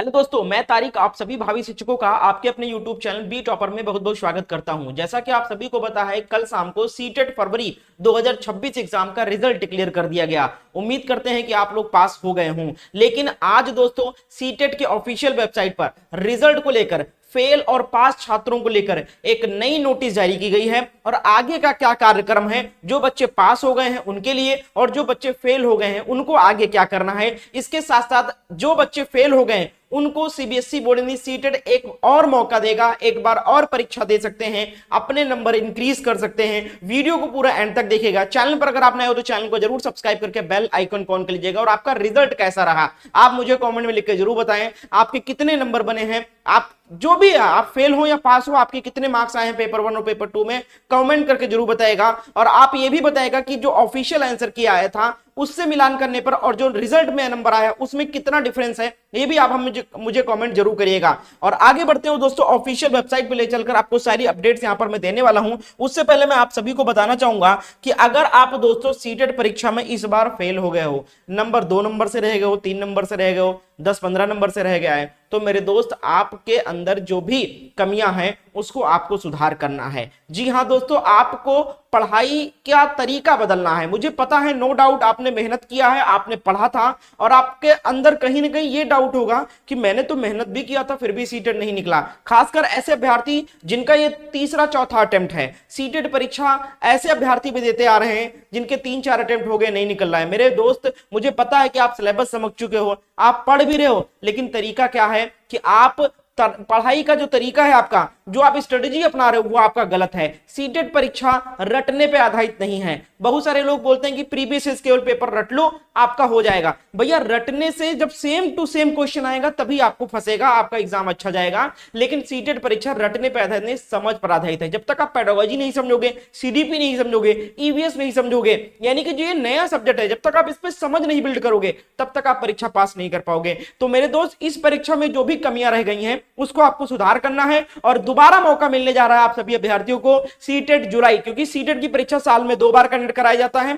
Hello दोस्तों, मैं तारिक आप सभी भावी शिक्षकों का आपके अपने YouTube चैनल बी टॉपर में बहुत बहुत स्वागत करता हूं। जैसा कि आप सभी को पता है, कल शाम को सीटेट फरवरी 2026 एग्जाम का रिजल्ट डिक्लेयर कर दिया गया। उम्मीद करते हैं कि आप लोग पास हो गए हों। लेकिन आज दोस्तों सीटेट के ऑफिशियल वेबसाइट पर रिजल्ट को लेकर फेल और पास छात्रों को लेकर एक नई नोटिस जारी की गई है और आगे का क्या कार्यक्रम है, जो बच्चे पास हो गए हैं उनके लिए और जो बच्चे फेल हो गए हैं उनको आगे क्या करना है। इसके साथ साथ जो बच्चे फेल हो गए उनको सीबीएसई बोर्ड ने सीटेट एक और मौका देगा, एक बार और परीक्षा दे सकते हैं, अपने नंबर इंक्रीज कर सकते हैं। वीडियो को पूरा एंड तक देखिएगा। चैनल पर अगर आप नए हो तो चैनल को जरूर सब्सक्राइब करके बेल आइकन को ऑन कर लीजिएगा। और आपका रिजल्ट कैसा रहा आप मुझे कमेंट में लिख के जरूर बताएं। आपके कितने नंबर बने हैं, आप जो भी आप फेल हो या पास हो, आपके कितने मार्क्स आए हैं पेपर 1 और पेपर 2 में, कमेंट करके जरूर बताएगा। और आप ये भी बताएगा कि जो ऑफिशियल आंसर किया आया था उससे मिलान करने पर और जो रिजल्ट में नंबर आया उसमें कितना डिफरेंस है, ये भी आप मुझे कमेंट जरूर करिएगा। और आगे बढ़ते हो दोस्तों, ऑफिशियल वेबसाइट पे ले चलकर आपको सारी अपडेट्स यहां पर मैं देने वाला हूं। उससे पहले मैं आप सभी को बताना चाहूंगा कि अगर आप दोस्तों सीटेट परीक्षा में इस बार फेल हो गए हो, नंबर 2 नंबर से रह गए हो, 3 नंबर से रह गए हो, 10-15 नंबर से रह गया है, तो मेरे दोस्त आपके अंदर जो भी कमियां हैं उसको आपको सुधार करना है। जी हां दोस्तों, आपको पढ़ाई का तरीका बदलना है। मुझे पता है, नो डाउट आपने मेहनत किया है, आपने पढ़ा था और आपके अंदर कहीं ना कहीं ये डाउट होगा कि मैंने तो मेहनत भी किया था फिर भी सीटेट नहीं निकला। खासकर ऐसे अभ्यर्थी जिनका ये तीसरा चौथा अटेम्प्ट है सीटेट परीक्षा, ऐसे अभ्यर्थी भी देते आ रहे हैं जिनके 3-4 अटेम्प्ट हो गए, नहीं निकल रहा है। मेरे दोस्त, मुझे पता है कि आप सिलेबस समझ चुके हो, आप पढ़ भी रहे हो, लेकिन तरीका क्या है कि आप पढ़ाई का जो तरीका है आपका, जो आप स्ट्रेटजी अपना रहे हो वो आपका गलत है। सीटेट परीक्षा रटने पे आधारित नहीं है। बहुत सारे लोग बोलते हैं कि प्रीवियस केवल पेपर रट लो आपका हो जाएगा। भैया, रटने से जब सेम टू सेम क्वेश्चन आएगा तभी आपको फंसेगा, आपका एग्जाम अच्छा जाएगा। लेकिन सीटेट परीक्षा रटने पे आधारित नहीं, समझ पर आधारित है। जब तक आप पेडागोजी नहीं समझोगे, सीडीपी नहीं समझोगे, ईवीएस नहीं समझोगे, यानी कि जो ये नया सब्जेक्ट है, जब तक आप इस पर समझ नहीं बिल्ड करोगे तब तक आप परीक्षा पास नहीं कर पाओगे। तो मेरे दोस्त, इस परीक्षा में जो भी कमियां रह गई हैं उसको आपको सुधार करना है और दोबारा मौका मिलने जा रहा है आप सभी अभ्यर्थियों को सीटेट जुलाई, क्योंकि सीटेट की परीक्षा साल में 2 बार कंडक्ट कराया जाता है।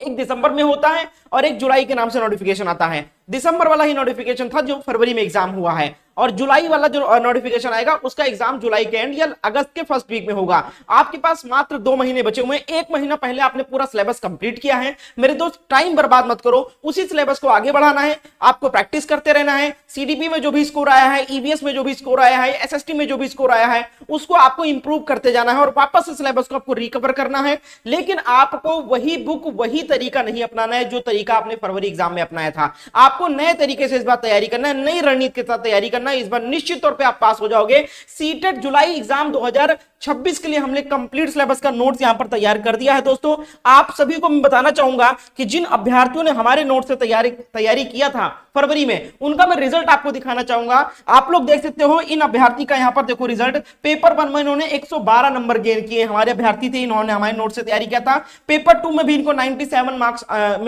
एक दिसंबर में होता है और एक जुलाई के नाम से नोटिफिकेशन आता है। दिसंबर वाला ही नोटिफिकेशन था जो फरवरी में एग्जाम हुआ है, और जुलाई वाला जो नोटिफिकेशन आएगा उसका एग्जाम जुलाई के एंड या अगस्त के फर्स्ट वीक में होगा। आपके पास मात्र 2 महीने बचे हुए हैं। 1 महीना पहले आपने पूरा सिलेबस कंप्लीट किया है। मेरे दोस्त, टाइम बर्बाद मत करो, उसी सिलेबस को आगे बढ़ाना है, आपको प्रैक्टिस करते रहना है। सीडीपी में जो भी स्कोर आया है, ईवीएस में जो भी स्कोर आया है, एसएसटी में जो भी स्कोर आया है, उसको आपको इंप्रूव करते जाना है और वापस से सिलेबस को आपको रिकवर करना है। लेकिन आपको वही बुक, वही तरीका नहीं अपनाना है जो तरीका आपने फरवरी एग्जाम में अपनाया था। आपको नए तरीके से इस बार तैयारी करना है, नई रणनीति के साथ तैयारी करना है। इस बार निश्चित तौर पे आप पास हो जाओगे। सीटेट जुलाई एग्जाम 2026 के लिए हमने कंप्लीट सिलेबस का नोट्स यहां पर तैयार कर दिया है। दोस्तों, आप सभी को मैं बताना चाहूंगा कि जिन अभ्यर्थियों ने हमारे नोट से तैयारी किया था फरवरी में, उनका मैं रिजल्ट आपको दिखाना चाहूंगा। आप लोग देख सकते हो इन अभ्यर्थी का, यहां पर देखो रिजल्ट। पेपर 1 में इन्होंने 112 नंबर गेन किए, हमारे अभ्यर्थी थे, इन्होंने हमारे नोट से तैयारी किया था। पेपर 2 में भी इनको 97 मार्क्स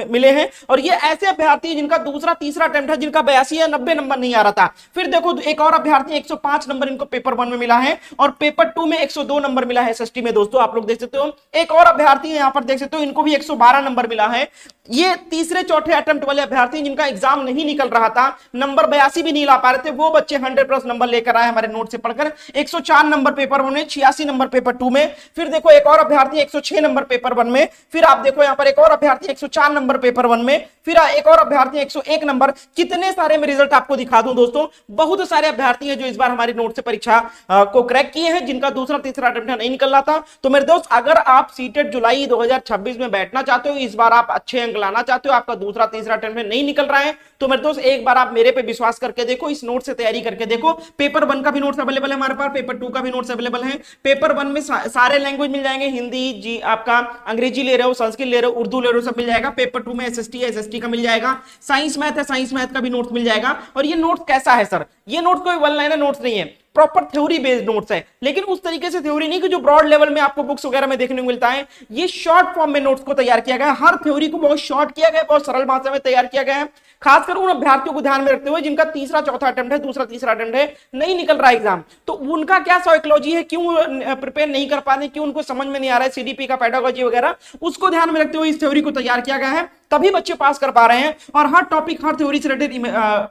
मिले हैं। और ये ऐसे अभ्यर्थी जिनका दूसरा तीसरा अटेम्प्ट है, जिनका 82 या 90 नंबर नहीं आ रहा था। फिर देखो एक और अभ्यर्थी 105 नंबर इनको पेपर 1 में मिला है और पेपर 2 में 102 नंबर मिला है एसएसटी में। दोस्तों, आप लोग देख सकते हो एक और अभ्यर्थी यहां पर देख सकते हो, इनको भी 112 नंबर मिला है। ये तीसरे चौथे अटेम्प्ट वाले अभ्यर्थी जिनका एग्जाम नहीं निकल रहा था, नंबर 82 भी नहीं ला पा रहे थे, वो बच्चे 100+ नंबर लेकर आए हमारे नोट से पढ़कर। 104 नंबर पेपर 1 में, 86 नंबर पेपर 2 में। फिर देखो एक और अभ्यर्थी 106 नंबर पेपर 1 में। फिर आप देखो यहां पर एक और अभ्यर्थी 104 नंबर पेपर 1 में। फिर एक और अभ्यर्थी 101 नंबर। कितने सारे मैं रिजल्ट आपको दिखा दूं दोस्तों। बहुत सारे अभ्यर्थी हैं जो इस बार हमारी नोट से परीक्षा को क्रैक किए हैं, जिनका दूसरा तीसरा अटेम्प्ट नहीं निकल रहा था। तो मेरे दोस्त, अगर आप सीटेट जुलाई 2026 में बैठना चाहते हो, इस बार आप अच्छे अंक लाना चाहते हो, आपका दूसरा तीसरा अटेम्प्ट नहीं निकल रहा है, तो मेरे दोस्त एक बार आप मेरे पे विश्वास करके देखो, इस नोट से तैयारी करके देखो। पेपर 1 का भी नोट्स अवेलेबल है हमारे पास, पेपर 2 का भी नोट्स अवेलेबल है। पेपर 1 में सारे लैंग्वेज मिल जाएंगे, हिंदी जी, आपका अंग्रेजी ले रहे हो, संस्कृत ले रहे हो, उर्दू ले रहे हो, सब मिल जाएगा। पेपर 2 में एसएसटी का मिल जाएगा। साइंस मैथ है, साइंस मैथ का भी नोट्स मिल जाएगा। और ये नोट्स कैसा है सर, ये नोट कोई वन लाइनर नोट्स नहीं है, प्रॉपर थ्योरी बेस्ड नोट्स है। लेकिन उस तरीके से थ्योरी नहीं कि जो ब्रॉड लेवल में आपको बुक्स वगैरह में देखने को मिलता है। ये शॉर्ट फॉर्म में नोट्स को तैयार किया गया है, हर थ्योरी को बहुत शॉर्ट किया गया है, बहुत सरल भाषा में तैयार किया गया है। खासकर उन अभ्यर्थियों को ध्यान में रखते हुए जिनका तीसरा चौथा अटेम्प्ट है, दूसरा तीसरा अटेम्प्ट है, नहीं निकल रहा एग्जाम, तो उनका क्या साइकोलॉजी है, क्यों प्रिपेयर नहीं कर पा रहे, क्यों उनको समझ में नहीं आ रहा है सीडीपी का पेडागोजी वगैरह, उसको ध्यान में रखते हुए इस थ्योरी को तैयार किया गया है। तभी बच्चे पास कर पा रहे हैं। और हर टॉपिक, हर थ्योरी से रिलेटेड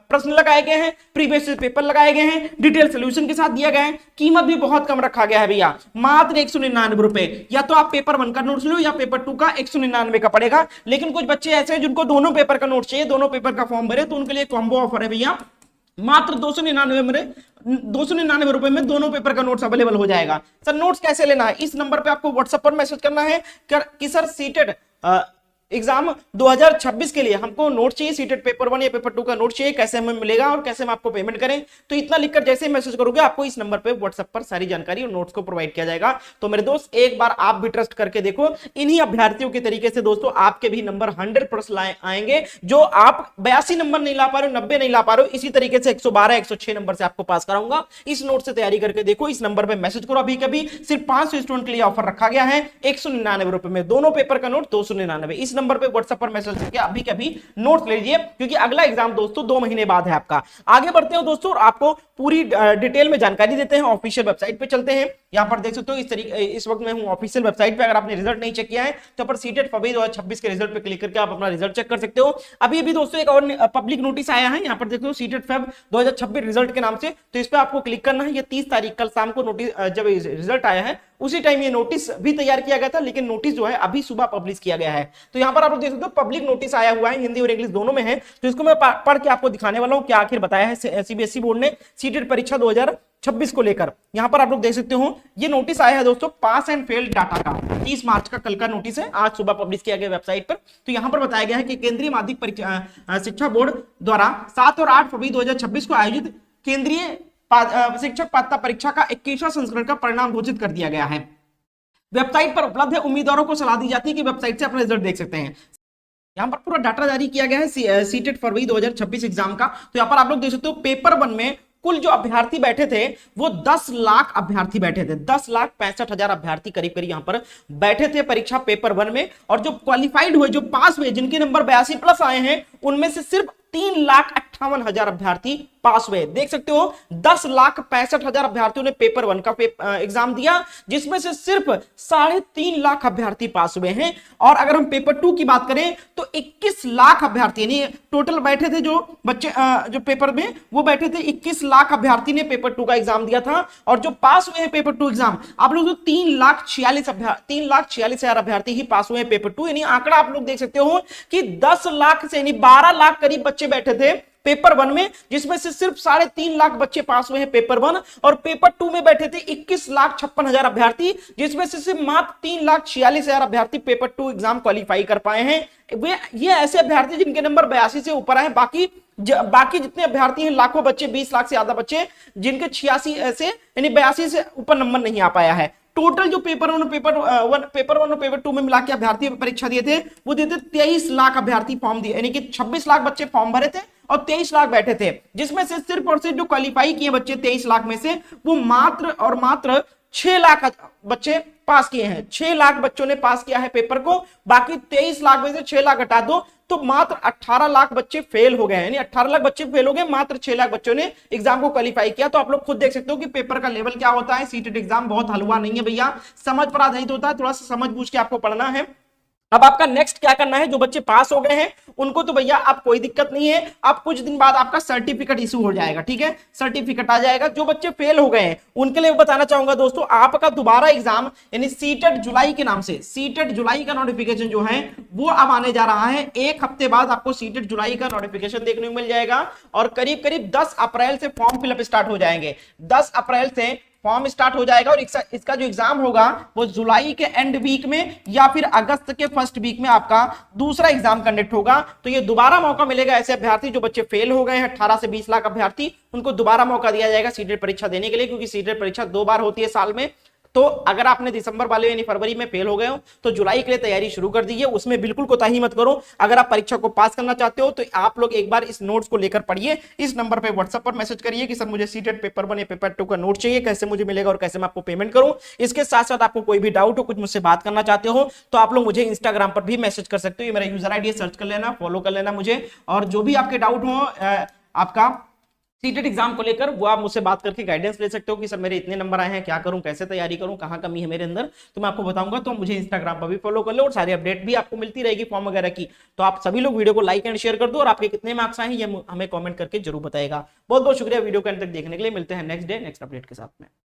प्रश्न लगाए गए हैं, प्रीवियस पेपर लगाए गए हैं, डिटेल सोल्यूशन के साथ दिया गया है। कीमत भी बहुत कम रखा गया है भैया, मात्र 199 रुपए। या तो आप पेपर 1 का नोट्स लो या पेपर 2 का 199 का पड़ेगा। लेकिन कुछ बच्चे ऐसे हैं जिनको दोनों पेपर का नोट चाहिए, दोनों पेपर का फॉर्म भरे, तो उनके लिए कॉम्बो ऑफर है भैया, मात्र 299 रुपए में दोनों पेपर का नोट्स अवेलेबल हो जाएगा। सर नोट्स कैसे लेना है? इस नंबर पे आपको व्हाट्सएप पर मैसेज करना है कि सर सीटेट एग्जाम 2026 के लिए हमको नोट चाहिए, सीटेट पेपर 1 या पेपर 2 का नोट चाहिए, कैसे हमें मिलेगा और कैसे हम आपको पेमेंट करें। तो इतना लिखकर जैसे ही मैसेज करोगे आपको इस नंबर पे व्हाट्सएप पर सारी जानकारी और नोट्स को प्रोवाइड किया जाएगा। तो मेरे दोस्त एक बार आप भी ट्रस्ट करके देखो, इन्हीं अभ्यर्थियों के तरीके से दोस्तों आपके भी नंबर 100% आएंगे। जो आप 82 नंबर नहीं ला पा रहे हो, 90 नहीं ला पा रहे हो, इसी तरीके से 112 106 नंबर से आपको पास कराऊंगा। इस नोट से तैयारी करके देखो, इस नंबर पर मैसेज करो अभी। कभी सिर्फ 500 स्टूडेंट के लिए ऑफर रखा गया है, 199 रुपए में दोनों पेपर का नोट 299। इस नंबर पर व्हाट्सएप पर अभी कभी नोट्स ले लीजिए, क्योंकि अगला एग्जाम दोस्तों 2 महीने बाद है आपका। आगे बढ़ते हैं दोस्तों, आपको पूरी डिटेल में जानकारी देते हैं। ऑफिशियल वेबसाइट पे चलते हैं। यहां पर देख सकते हो इस वक्त मैं हूं ऑफिशियल वेबसाइट पे। अगर आपने रिजल्ट नहीं चेक किया है तो पर सीटेट फरवरी 2026 के रिजल्ट पे क्लिक करके आप अपना रिजल्ट चेक कर सकते हो। अभी दोस्तों एक और पब्लिक नोटिस आया है, यहां पर देखो हो सीटेट फेब 2026 रिजल्ट के नाम से। तो इस पे आपको क्लिक करना है। ये 30 तारीख कल शाम को नोटिस, जब रिजल्ट आया है उसी टाइम ये नोटिस भी तैयार किया गया था, लेकिन नोटिस जो है अभी सुबह पब्लिश किया गया है। तो यहां पर आप लोग देख सकते हो पब्लिक नोटिस आया हुआ है, हिंदी और इंग्लिश दोनों में है। तो इसको मैं पढ़ के आपको दिखाने वाला हूं क्या आखिर बताया है सीबीएसई बोर्ड ने सीटेट परीक्षा 2026 को लेकर। यहां पर आप लोग देख सकते हो ये नोटिस आया है दोस्तों पास एंड फेल डाटा का, 30 मार्च का कल का नोटिस है, आज सुबह पब्लिश किया गया वेबसाइट पर। तो यहां पर बताया गया है कि केंद्रीय माध्यमिक शिक्षा बोर्ड द्वारा 7 और 8 फरवरी 2026 को आयोजित केंद्रीय शिक्षक पात्रता परीक्षा का 21वां संस्करण का परिणाम घोषित कर दिया गया है। वेबसाइट पर उपलब्ध है। उम्मीदवारों को सलाह दी जाती है कि वेबसाइट से अपना रिजल्ट देख सकते हैं। यहां पर पूरा डाटा जारी किया गया है सीटेट फरवरी 2026 एग्जाम का। तो यहां पर आप लोग देख सकते हो पेपर 1 में कुल जो अभ्यर्थी बैठे थे वो 10 लाख अभ्यर्थी बैठे थे, 10,65,000 अभ्यर्थी करीब करीब यहां पर बैठे थे परीक्षा पेपर 1 में। और जो क्वालिफाइड हुए, जो पास हुए, जिनके नंबर 82 प्लस आए हैं, उनमें से सिर्फ 3,58,000 अभ्यर्थी पास हुए। देख सकते हो 10,65,000 अभ्यर्थियों ने पेपर 1 का एग्जाम दिया, जिसमें से सिर्फ 3.5 लाख अभ्यर्थी पास हुए हैं। और अगर हम पेपर 2 की बात करें तो 21 लाख अभ्यर्थी यानी टोटल बैठे थे, जो बच्चे जो पेपर में वो बैठे थे, 21 लाख अभ्यर्थी ने पेपर 2 का एग्जाम दिया था। और जो पास हुए हैं पेपर 2 एग्जाम आप लोग 3,46,000 अभ्यर्थी ही पास हुए हैं पेपर 2। यानी आंकड़ा आप लोग देख सकते हो कि 10 लाख से यानी 12 लाख करीब बच्चे बैठे थे पेपर 1 में, जिसमें से सिर्फ 3.5 लाख बच्चे पास हुए हैं पेपर 1। और पेपर 2 में बैठे थे 21,56,000 अभ्यर्थी, जिसमें से सिर्फ मात्र 3,46,000 अभ्यर्थी पेपर 2 एग्जाम क्वालिफाई कर पाए हैं। ये ऐसे अभ्यर्थी जिनके नंबर 82 से ऊपर आए। बाकी जितने अभ्यर्थी हैं, लाखों बच्चे, 20 लाख से ज्यादा बच्चे जिनके 86 से यानी 82 से ऊपर नंबर नहीं आ पाया है। टोटल जो पेपर 1 और पेपर 2 में मिला के अभ्यर्थी परीक्षा दिए थे वो दिए थे 23 लाख अभ्यर्थी फॉर्म दिए, यानी कि 26 लाख बच्चे फॉर्म भरे थे और 23 लाख बैठे थे, जिसमें से सिर्फ और सिर्फ जो क्वालिफाई किए बच्चे 23 लाख में से वो मात्र 6 लाख बच्चे पास किए हैं। 6 लाख बच्चों ने पास किया है पेपर को। बाकी 23 लाख में से 6 लाख हटा दो तो मात्र 18 लाख बच्चे फेल हो गए हैं, यानी 18 लाख बच्चे फेल हो गए, मात्र 6 लाख बच्चों ने एग्जाम को क्वालिफाई किया। तो आप लोग खुद देख सकते हो कि पेपर का लेवल क्या होता है। सीटेट एग्जाम बहुत हलवा नहीं है भैया, समझ पर आधारित होता है, थोड़ा सा समझ बूझ के आपको पढ़ना है। अब आपका नेक्स्ट क्या करना है, जो बच्चे पास हो गए हैं उनको तो भैया अब कोई दिक्कत नहीं है, अब कुछ दिन बाद आपका सर्टिफिकेट इशू हो जाएगा, ठीक है, सर्टिफिकेट आ जाएगा। जो बच्चे फेल हो गए हैं उनके लिए बताना चाहूंगा दोस्तों, आपका दोबारा एग्जाम यानी सीटेट जुलाई के नाम से, सीटेट जुलाई का नोटिफिकेशन जो है वो अब आने जा रहा है। 1 हफ्ते बाद आपको सीटेट जुलाई का नोटिफिकेशन देखने को मिल जाएगा और करीब करीब 10 अप्रैल से फॉर्म फिलअप स्टार्ट हो जाएंगे। 10 अप्रैल से फॉर्म स्टार्ट हो जाएगा और इसका जो एग्जाम होगा वो जुलाई के एंड वीक में या फिर अगस्त के फर्स्ट वीक में आपका दूसरा एग्जाम कंडक्ट होगा। तो ये दोबारा मौका मिलेगा ऐसे अभ्यर्थी जो बच्चे फेल हो गए हैं, 18 से 20 लाख अभ्यर्थी, उनको दोबारा मौका दिया जाएगा सीटेट परीक्षा देने के लिए, क्योंकि सीटेट परीक्षा 2 बार होती है साल में। तो अगर आपने दिसंबर वाले यानी फरवरी में फेल हो गए हो तो जुलाई के लिए तैयारी शुरू कर दीजिए, उसमें बिल्कुल कोताही मत करो। अगर आप परीक्षा को पास करना चाहते हो तो आप लोग एक बार इस नोट्स को लेकर पढ़िए। इस नंबर पे व्हाट्सएप पर मैसेज करिए कि सर मुझे सीटेट पेपर 1 या पेपर 2 का नोट चाहिए, कैसे मुझे मिलेगा और कैसे मैं आपको पेमेंट करूं। इसके साथ साथ आपको कोई भी डाउट हो, कुछ मुझसे बात करना चाहते हो तो आप लोग मुझे इंस्टाग्राम पर भी मैसेज कर सकते हो। ये मेरा यूजर आईडी सर्च कर लेना, फॉलो कर लेना मुझे, और जो भी आपके डाउट हो आपका सीटेट एग्जाम को लेकर वो आप मुझसे बात करके गाइडेंस ले सकते हो कि सर मेरे इतने नंबर आए हैं, क्या करूं, कैसे तैयारी करूं, कहां कमी है मेरे अंदर, तो मैं आपको बताऊंगा। तो मुझे इंस्टाग्राम पर भी फॉलो कर लो और सारी अपडेट भी आपको मिलती रहेगी फॉर्म वगैरह की। तो आप सभी लोग वीडियो को लाइक एंड शेयर कर दो और आपके कितने मार्क्स आए हैं ये हमें कॉमेंट करके जरूर बताएगा। बहुत बहुत शुक्रिया वीडियो को अंत तक देखने के लिए। मिलते हैं नेक्स्ट डे नेक्स्ट अपडेट के साथ में।